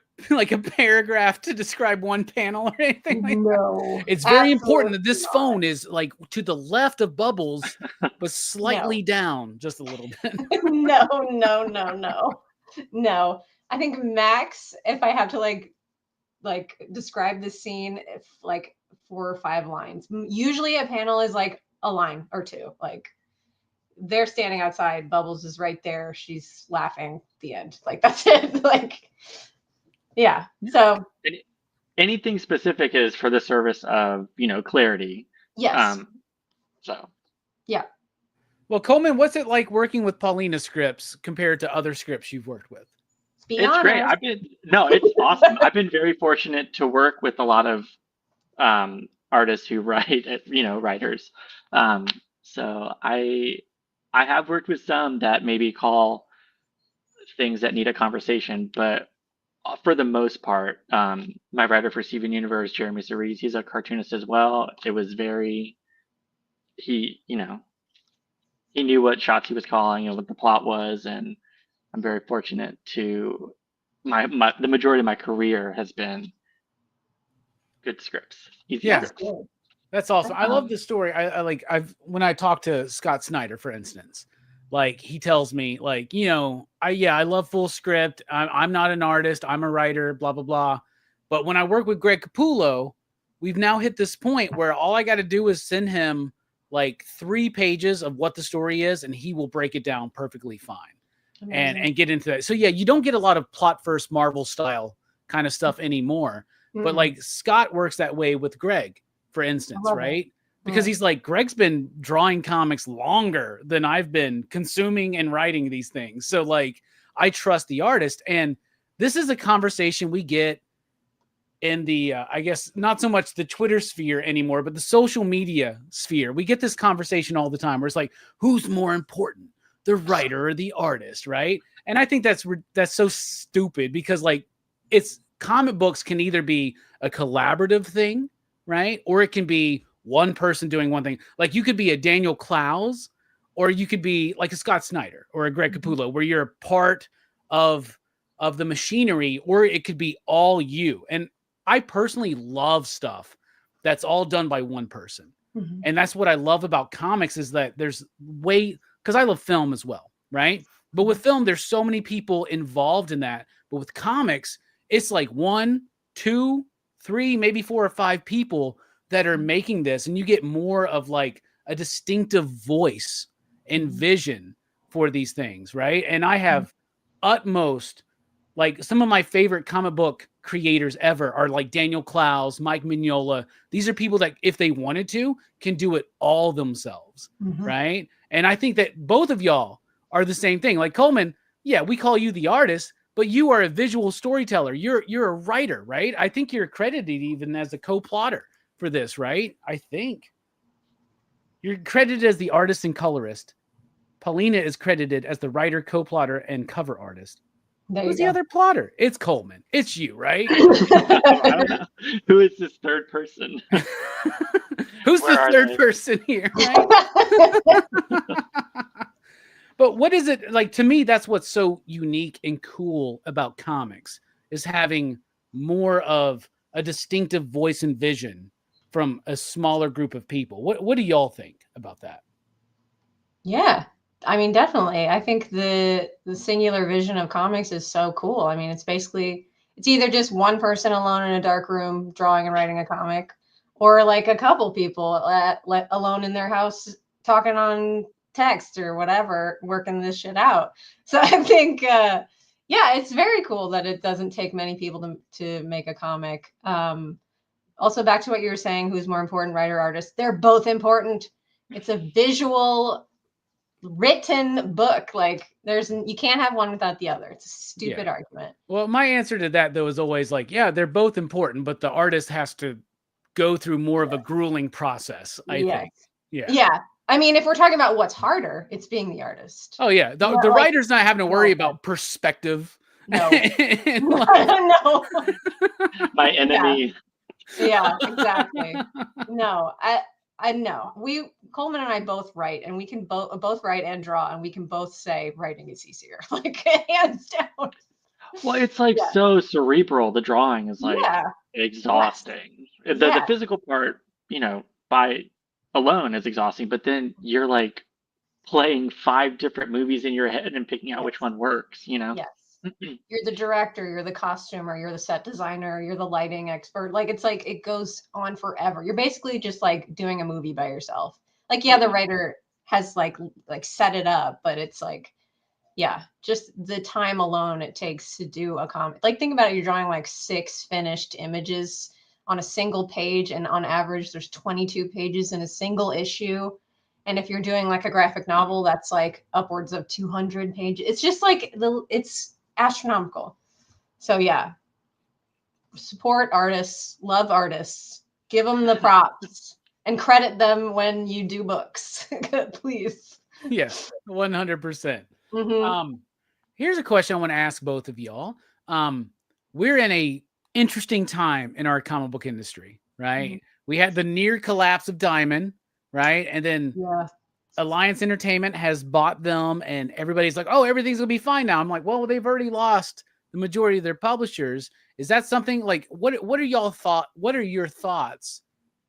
S1: paragraph to describe one panel or anything like
S3: No.
S1: that? It's very
S3: absolutely
S1: important that this
S3: not.
S1: phone is like to the left of Bubbles, but slightly down just a little bit.
S3: No. No. I think max, if I have to like describe the scene, if like 4 or 5 lines. Usually a panel is like a line or 2. Like they're standing outside, Bubbles is right there, she's laughing, the end. Like that's it. Like yeah. So
S2: anything specific is for the service of, clarity.
S3: yes.
S2: So
S3: yeah.
S1: Well, Coleman, what's it like working with Paulina scripts compared to other scripts you've worked with?
S2: It's great. It's awesome. I've been very fortunate to work with a lot of artists who write, writers. So I have worked with some that maybe call things that need a conversation, but for the most part, my writer for Steven Universe, Jeremy Cerise, he's a cartoonist as well. It was he knew what shots he was calling and what the plot was, and I'm very fortunate to the majority of my career has been good scripts. Easy scripts.
S1: That's awesome. I love this story. When I talk to Scott Snyder, for instance, like he tells me like, I love full script. I'm not an artist. I'm a writer, blah, blah, blah. But when I work with Greg Capullo, we've now hit this point where all I got to do is send him like 3 pages of what the story is, and he will break it down perfectly fine. And get into that. So yeah, you don't get a lot of plot first Marvel style kind of stuff anymore. But like Scott works that way with Greg, for instance, right? Because he's like, Greg's been drawing comics longer than I've been consuming and writing these things. So like, I trust the artist. And this is a conversation we get in the, I guess, not so much the Twitter sphere anymore, but the social media sphere. We get this conversation all the time where it's like, who's more important, the writer or the artist, right? And I think that's so stupid because like it's comic books can either be a collaborative thing, right? Or it can be one person doing one thing. Like you could be a Daniel Clowes, or you could be like a Scott Snyder or a Greg Capullo, where you're a part of the machinery, or it could be all you. And I personally love stuff that's all done by one person. And that's what I love about comics is that there's because I love film as well, right? But with film, there's so many people involved in that. But with comics, it's like 1, 2, 3, maybe 4 or 5 people that are making this. And you get more of like a distinctive voice and vision for these things, right? And I have utmost, like some of my favorite comic book creators ever are like Daniel Clowes, Mike Mignola. These are people that if they wanted to can do it all themselves, right? And I think that both of y'all are the same thing. Like Coleman, yeah, we call you the artist, but you are a visual storyteller. You're a writer, right? I think you're credited even as a co-plotter for this, right? I think you're credited as the artist and colorist. Paulina is credited as the writer, co-plotter, and cover artist. Who's the other plotter? It's Coleman. It's you, right?
S2: I don't know. Who is this third person?
S1: Who's the third person here? Right? But what is it like? To me, that's what's so unique and cool about comics is having more of a distinctive voice and vision from a smaller group of people. What do y'all think about that?
S3: Yeah. I mean, definitely. I think the singular vision of comics is so cool. I mean, it's either just one person alone in a dark room drawing and writing a comic, or like a couple people alone in their house talking on text or whatever, working this shit out. So I think, yeah, it's very cool that it doesn't take many people to make a comic. Also, back to what you were saying, who's more important, writer, artist? They're both important. It's a visual written book. Like you can't have one without the other. It's a stupid argument.
S1: Well, my answer to that though is always like, yeah, they're both important, but the artist has to go through more of a grueling process, I think. Yeah.
S3: I mean, if we're talking about what's harder, it's being the artist.
S1: Oh yeah. The writer's not having to worry about perspective.
S3: No.
S2: My enemy.
S3: Yeah, exactly. No, I know Coleman and I both write, and we can both write and draw, and we can both say writing is easier, like hands down.
S2: Well, it's like
S3: Yeah.
S2: so cerebral. The drawing is like
S3: Yeah.
S2: exhausting. The
S3: Yeah.
S2: physical part, by alone is exhausting, but then you're like playing 5 different movies in your head and picking out which one works,
S3: Yes. You're the director, you're the costumer, you're the set designer, you're the lighting expert. Like it's like it goes on forever. You're basically just like doing a movie by yourself. Like yeah, the writer has like set it up, but it's like yeah, just the time alone it takes to do a comic. Like think about it, you're drawing like 6 finished images on a single page, and on average there's 22 pages in a single issue. And if you're doing like a graphic novel, that's like upwards of 200 pages. It's just like it's astronomical. So yeah, support artists, love artists, give them the props, and credit them when you do books, please.
S1: Yes, 100%.
S3: Mm-hmm.
S1: Here's a question I want to ask both of y'all. We're in a interesting time in our comic book industry, right?
S3: Mm-hmm.
S1: We had the near collapse of Diamond, right? And then Alliance Entertainment has bought them, and everybody's like, oh, everything's gonna be fine now. I'm like, well, they've already lost the majority of their publishers. Is that something like what are your thoughts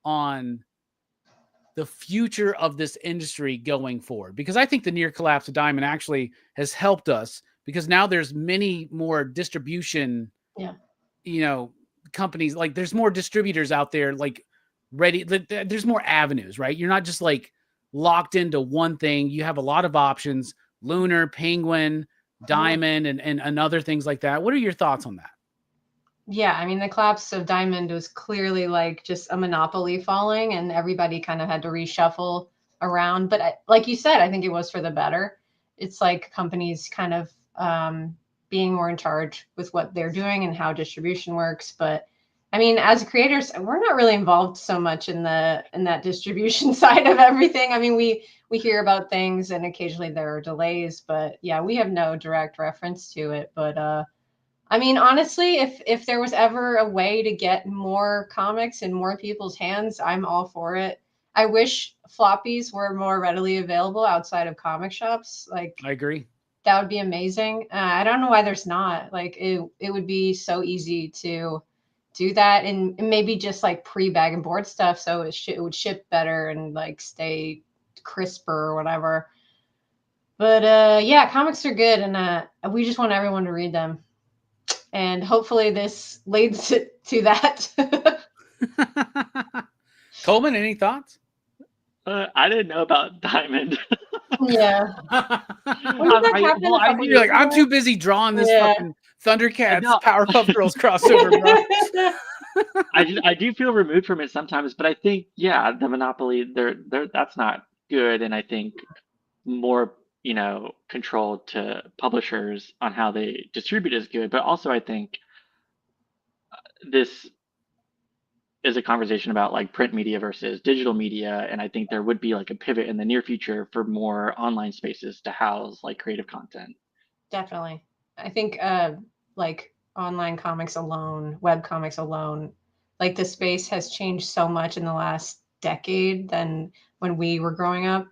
S1: on the future of this industry going forward? Because I think the near collapse of Diamond actually has helped us, because now there's many more distribution, companies. Like there's more distributors out there, like ready. There's more avenues, right? You're not just like locked into one thing. You have a lot of options: Lunar, Penguin, Diamond, and other things like that. What are your thoughts on that?
S3: Yeah, I mean, the collapse of Diamond was clearly like just a monopoly falling, and everybody kind of had to reshuffle around. But like you said, I think it was for the better. It's like companies kind of being more in charge with what they're doing and how distribution works. But I mean, as creators, we're not really involved so much in that distribution side of everything. I mean, we hear about things, and occasionally there are delays, but yeah, we have no direct reference to it. But I mean, honestly, if there was ever a way to get more comics in more people's hands, I'm all for it. I wish floppies were more readily available outside of comic shops. Like,
S1: I agree.
S3: That would be amazing. I don't know why there's not. Like, it would be so easy to do that, and maybe just like pre-bag and board stuff, so it would ship better and like stay crisper or whatever. But yeah, comics are good, and we just want everyone to read them. And hopefully this leads to that.
S1: Coleman, any thoughts?
S2: I didn't know about Diamond.
S3: Yeah.
S1: You're like, I'm too busy drawing this fucking Thundercats Powerpuff Girls crossover, bro.
S2: I do feel removed from it sometimes, but I think, the monopoly, that's not good. And I think more control to publishers on how they distribute is good. But also I think this is a conversation about like print media versus digital media, and I think there would be like a pivot in the near future for more online spaces to house like creative content.
S3: Definitely. I think like online comics alone, web comics alone, like the space has changed so much in the last decade than when we were growing up.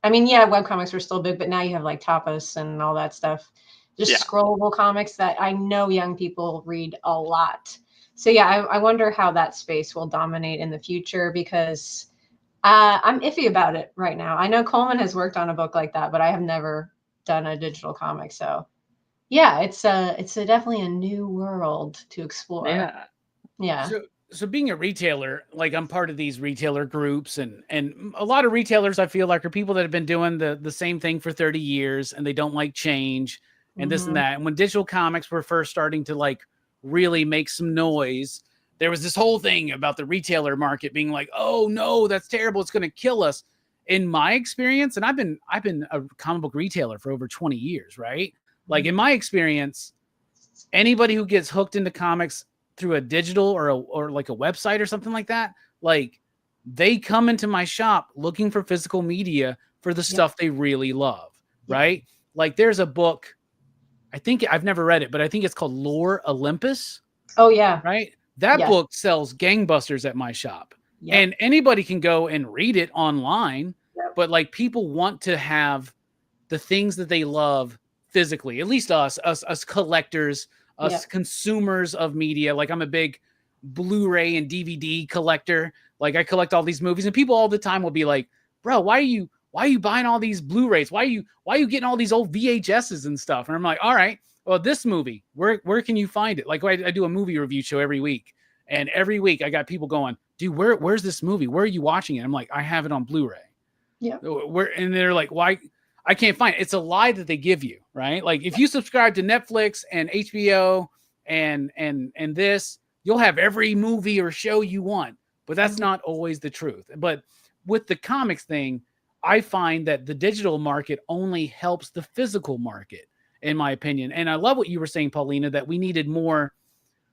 S3: I mean, yeah, webcomics were still big, but now you have like Tapas and all that stuff. Just scrollable comics that I know young people read a lot. So yeah, I wonder how that space will dominate in the future, because I'm iffy about it right now. I know Coleman has worked on a book like that, but I have never done a digital comic. So yeah, it's definitely a new world to explore. Yeah.
S1: So being a retailer, like I'm part of these retailer groups, and a lot of retailers I feel like are people that have been doing the same thing for 30 years and they don't like change and this and that. And when digital comics were first starting to like really make some noise, there was this whole thing about the retailer market being like, oh no, that's terrible, it's going to kill us. In my experience, and I've been a comic book retailer for over 20 years, right? Like in my experience, anybody who gets hooked into comics through a digital or like a website or something like that, like they come into my shop looking for physical media for the stuff they really love, right? Like there's a book, I think I've never read it, but I think it's called Lore Olympus.
S3: Oh yeah.
S1: Right? That book sells gangbusters at my shop.
S3: Yep.
S1: And anybody can go and read it online,
S3: Yep.
S1: but like people want to have the things that they love physically, at least us collectors, us
S3: Yep.
S1: consumers of media. Like I'm a big Blu-ray and DVD collector. Like I collect all these movies, and people all the time will be like, bro, why are you buying all these Blu-rays? Why are you getting all these old VHSs and stuff? And I'm like, all right, well, this movie, where can you find it? Like I do a movie review show every week, and every week I got people going, dude, where's this movie? Where are you watching it? I'm like, I have it on Blu-ray.
S3: Yeah.
S1: And they're like, why? I can't find it. It's a lie that they give you, right? Like if you subscribe to Netflix and HBO and this, you'll have every movie or show you want, but that's not always the truth. But with the comics thing, I find that the digital market only helps the physical market, in my opinion. And I love what you were saying, Paulina, that we needed more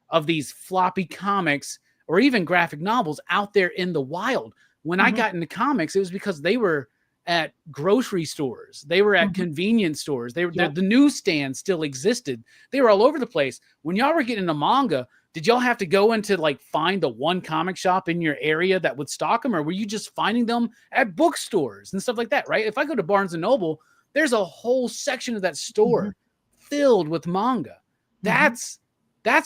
S1: of these floppy comics or even graphic novels out there in the wild. When I got into comics, it was because they were at grocery stores. They were at convenience stores. They were the newsstands still existed. They were all over the place. When y'all were getting into manga, did y'all have to go into like find the one comic shop in your area that would stock them, or were you just finding them at bookstores and stuff like that, right? If I go to Barnes and Noble, there's a whole section of that store filled with manga. That's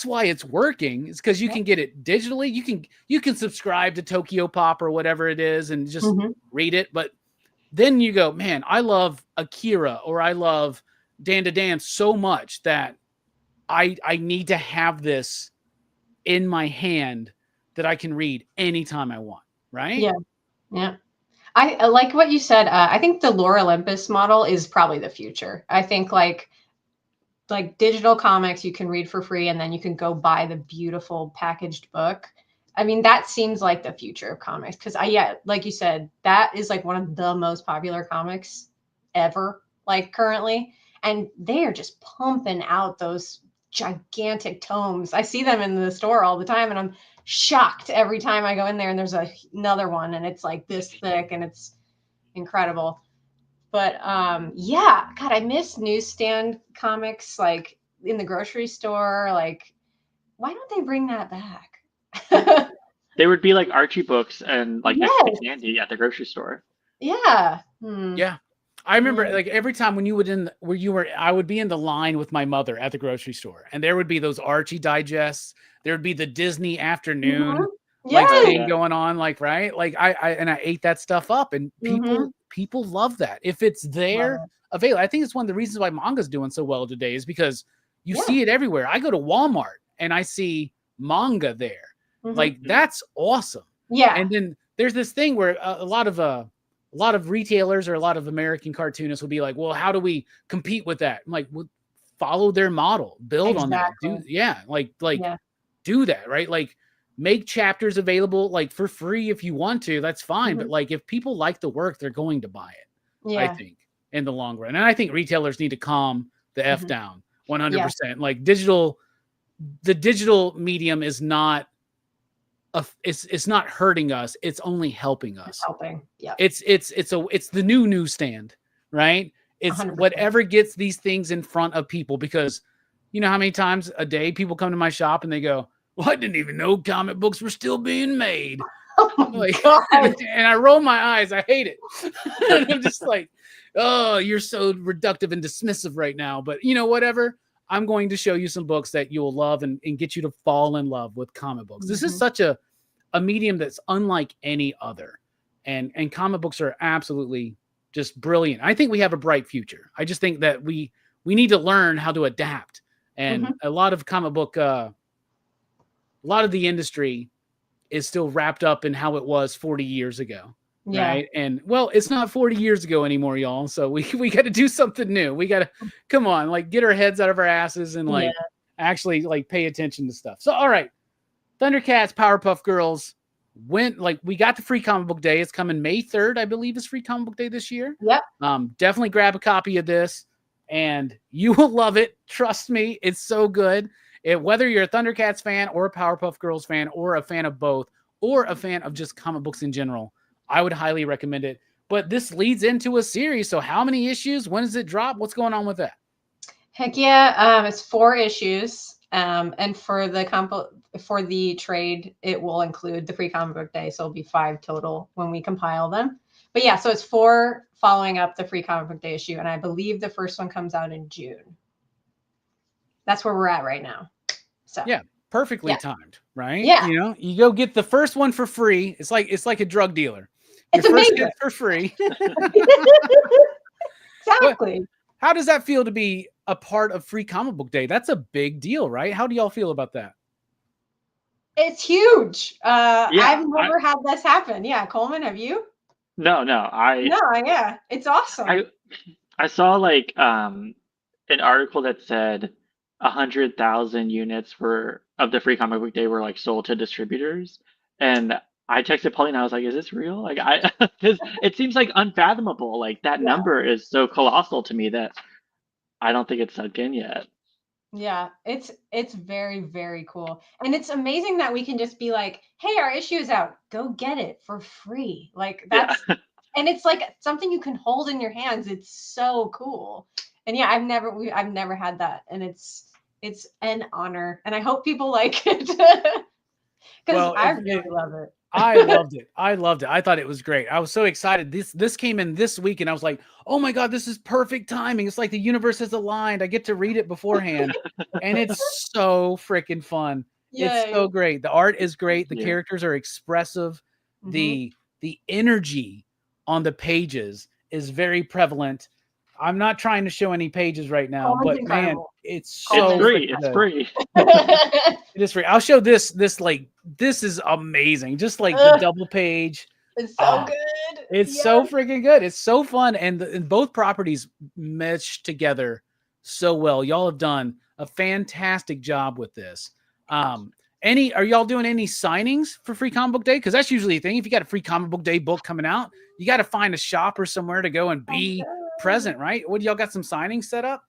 S1: why it's working. It's because you can get it digitally. You can subscribe to Tokyo Pop or whatever it is and just read it. But then you go, man, I love Akira or I love Dan to Dan so much that I need to have this in my hand that I can read anytime I want. Right?
S3: Yeah. Yeah. I like what you said. I think the Lore Olympus model is probably the future. I think like digital comics you can read for free, and then you can go buy the beautiful packaged book. I mean, that seems like the future of comics because like you said, that is like one of the most popular comics ever, like currently. And they are just pumping out those gigantic tomes. I see them in the store all the time, and I'm shocked every time I go in there and there's another one and it's like this thick and it's incredible. But yeah, God, I miss newsstand comics like in the grocery store. Like, why don't they bring that back?
S2: There would be like Archie books and like next to
S3: Yes.
S2: candy at the grocery store.
S3: Yeah.
S1: Yeah. I remember like every time when you would I would be in the line with my mother at the grocery store, and there would be those Archie digests. There would be the Disney afternoon like thing going on, like right, like I ate that stuff up, and people love that if it's there available. I think it's one of the reasons why manga's doing so well today is because you see it everywhere. I go to Walmart and I see manga there, like that's awesome.
S3: Yeah,
S1: and then there's this thing where a lot of retailers or a lot of American cartoonists will be like, well, how do we compete with that? I'm like, well, follow their model, build on that. Do that, right? Like make chapters available like for free if you want to, that's fine. But like if people like the work, they're going to buy it, I think, in the long run. And I think retailers need to calm the F down 100%. Like the digital medium is not it's not hurting us. It's only helping us.
S3: It's helping. Yeah.
S1: It's the new newsstand, right? It's
S3: 100%.
S1: Whatever gets these things in front of people, because you know how many times a day people come to my shop and they go, well, I didn't even know comic books were still being made.
S3: Oh my
S1: like,
S3: God.
S1: And I roll my eyes. I hate it. And I'm just like, oh, you're so reductive and dismissive right now. But you know, whatever. I'm going to show you some books that you'll love and get you to fall in love with comic books. This is such a medium that's unlike any other. And comic books are absolutely just brilliant. I think we have a bright future. I just think that we need to learn how to adapt. And a lot of comic book, a lot of the industry is still wrapped up in how it was 40 years ago.
S3: Yeah.
S1: Right. And well, it's not 40 years ago anymore, y'all. So we got to do something new. We got to come on, like get our heads out of our asses and like actually like pay attention to stuff. So, all right. Thundercats, Powerpuff Girls we got the free comic book day. It's coming May 3rd, I believe, is free comic book day this year.
S3: Yep.
S1: Definitely grab a copy of this and you will love it. Trust me. It's so good. Whether you're a Thundercats fan or a Powerpuff Girls fan or a fan of both or a fan of just comic books in general, I would highly recommend it. But this leads into a series. So how many issues? When does it drop? What's going on with that?
S3: Heck yeah. It's 4 issues. And for the trade, it will include the free comic book day. So it'll be 5 total when we compile them. But yeah, so it's 4 following up the free comic book day issue. And I believe the first one comes out in June. That's where we're at right now. So
S1: yeah, perfectly timed, right?
S3: Yeah.
S1: You know, you go get the first one for free. It's like a drug dealer.
S3: It's
S1: Your first
S3: amazing.
S1: hit for free.
S3: Exactly.
S1: How does that feel to be a part of Free Comic Book Day? That's a big deal, right? How do y'all feel about that?
S3: It's huge. I've never had this happen. Yeah, Coleman, have you?
S2: No,
S3: yeah, it's awesome.
S2: I saw like an article that said 100,000 units of the Free Comic Book Day were like sold to distributors, and I texted Paulina. I was like, "Is this real?" Like, because it seems like unfathomable. Like that number is so colossal to me that I don't think it's sunk in yet.
S3: Yeah, it's very, very cool. And it's amazing that we can just be like, hey, our issue is out. Go get it for free. Like that's and it's like something you can hold in your hands. It's so cool. And yeah, I've never had that. And it's an honor. And I hope people like it. Because I really love it.
S1: I loved it. I thought it was great. I was so excited. This came in this week, and I was like, "Oh my god, this is perfect timing! It's like the universe has aligned. I get to read it beforehand, and it's so freaking fun. Yay. It's so great. The art is great. The characters are expressive. The energy on the pages is very prevalent. I'm not trying to show any pages right now, but man, it's so
S2: free. It's free.
S1: It is free. I'll show this. This is amazing. Just like the double page.
S3: It's so good.
S1: It's so freaking good. It's so fun, and both properties mesh together so well. Y'all have done a fantastic job with this. Are y'all doing any signings for Free Comic Book Day? Because that's usually a thing. If you got a Free Comic Book Day book coming out, you got to find a shop or somewhere to go and be present, right? What, y'all got some signings set up?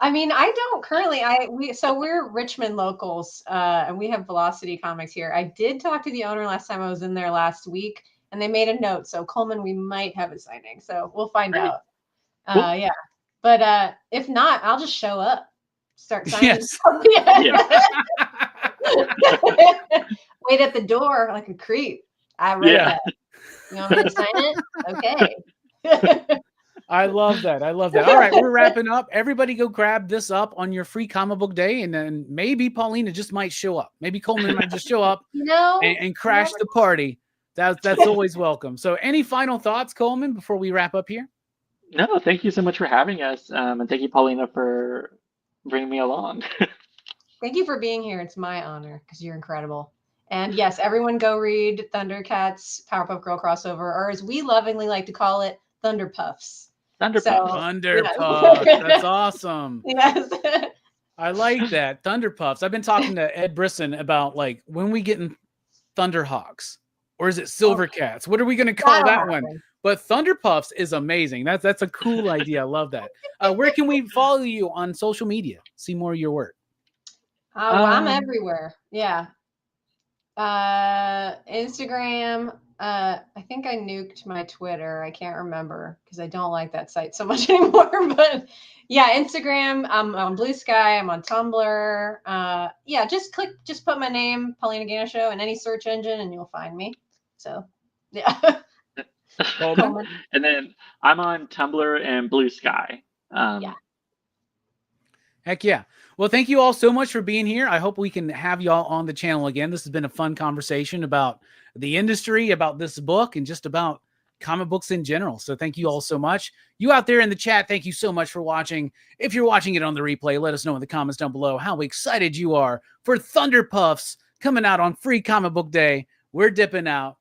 S3: I mean, I don't currently. We're Richmond locals, and we have Velocity Comics here. I did talk to the owner last time I was in there last week, and they made a note. So Coleman, we might have a signing. So we'll find out. Cool. Yeah, but if not, I'll just show up, start signing.
S1: Yes.
S3: Wait at the door like a creep. I read that. You want me to sign it? Okay.
S1: I love that. All right, we're wrapping up. Everybody go grab this up on your Free Comic Book Day, and then maybe Paulina just might show up. Maybe Coleman might just show up and crash the party. That's always welcome. So any final thoughts, Coleman, before we wrap up here?
S2: No, thank you so much for having us. And thank you, Paulina, for bringing me along.
S3: Thank you for being here. It's my honor because you're incredible. And yes, everyone go read Thundercats Powerpuff Girl crossover, or as we lovingly like to call it, Thunderpuffs.
S1: Thunderpuffs. That's awesome.
S3: Yes.
S1: I like that. Thunderpuffs. I've been talking to Ed Brisson about like when we getting Thunderhawks, or is it Silvercats? What are we going to call that one? But Thunderpuffs is amazing. That's a cool idea. I love that. Where can we follow you on social media? See more of your work.
S3: I'm everywhere. Yeah. Instagram. I think I nuked my Twitter. I can't remember because I don't like that site so much anymore. But yeah, Instagram. I'm on Blue Sky. I'm on Tumblr. Just put my name, Paulina Ganucheau, in any search engine, and you'll find me. So yeah.
S2: And then I'm on Tumblr and Blue Sky.
S1: Heck yeah. Well, thank you all so much for being here. I hope we can have y'all on the channel again. This has been a fun conversation about the industry, about this book, and just about comic books in general. So thank you all so much. You out there in the chat, thank you so much for watching. If you're watching it on the replay, let us know in the comments down below how excited you are for Thunderpuffs coming out on Free Comic Book Day. We're dipping out.